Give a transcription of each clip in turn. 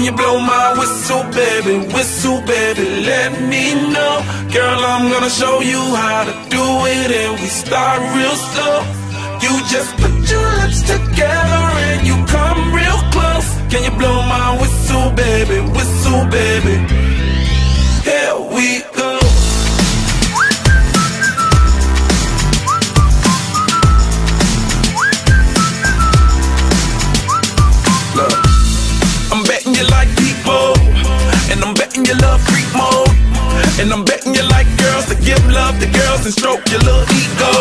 you blow my whistle, baby? Whistle, baby, let me know. Girl, I'm gonna show you how to do it, and we start real slow. You just put your lips together and you come real close. Can you blow my whistle, baby? Whistle, baby. Here we go. Look, I'm betting you like people, and I'm betting you love freak mode, and I'm betting you like girls to give love to girls and stroke your little ego.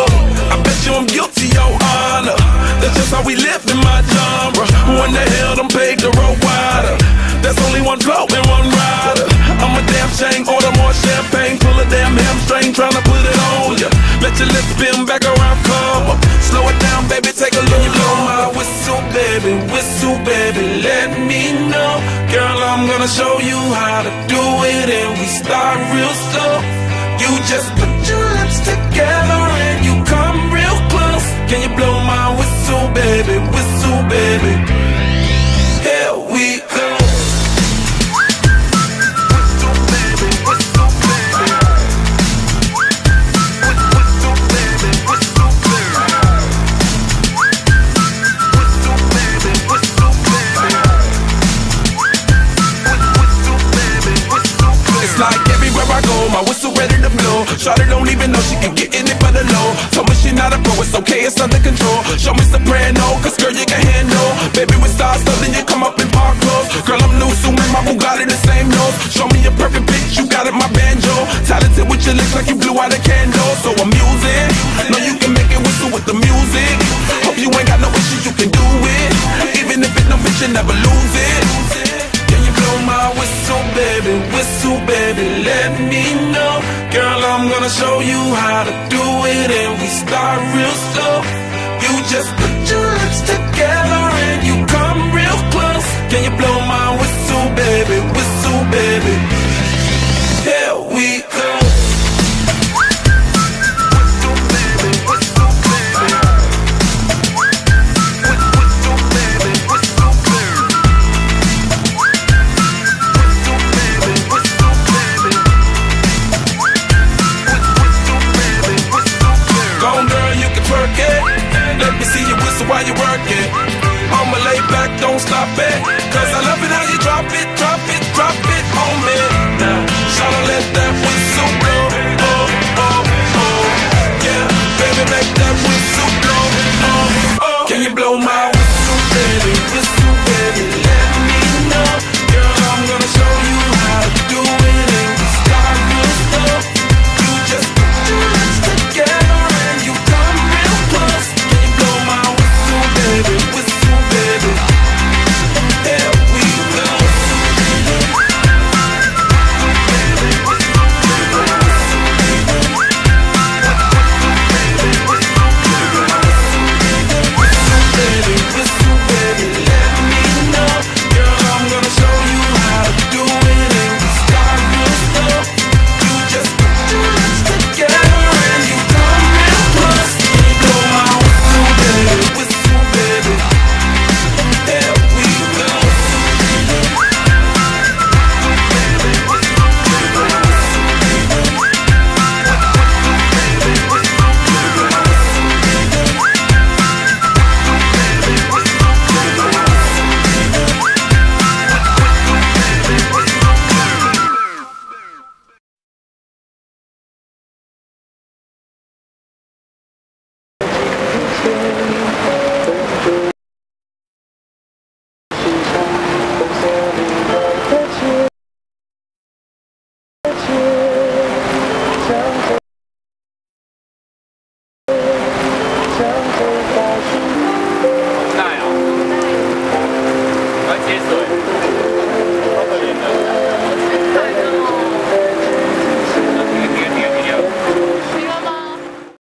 I bet you I'm guilty, your honor. That's just how we live in my genre. Who in the hell done paved the road wider? There's only one flow and one rider. I'm a damn shame, order more champagne, pull a damn hamstring, tryna put it on ya. Let your lips spin back around, come up. Slow it down, baby, take a look. You blow my whistle, baby, let me know. Girl, I'm gonna show you how to do it, and we start real slow. You just put your lips together and you come real close. Can you blow my whistle, baby? Whistle, baby. Here we go. My whistle ready to blow. Shawty don't even know she can get in it for the low. Told me she not a pro, it's okay, it's under control. Show me soprano, cause girl you can handle. Baby with stars, so then you come up in park clothes. Girl I'm new, so make my Bugatti the same nose. Show me a perfect pitch, you got it, my banjo. Talented with your lips like you blew out a candle. So I'm using, know you can make it whistle with the music. Hope you ain't got no issues, you can do it. Even if it no fit, you never lose it. Can you blow my whistle, baby, let me know. Girl, I'm gonna show you how to do it, and we start real slow. You just put your lips together and you come real close. Can you blow my whistle, baby? Whistle, baby.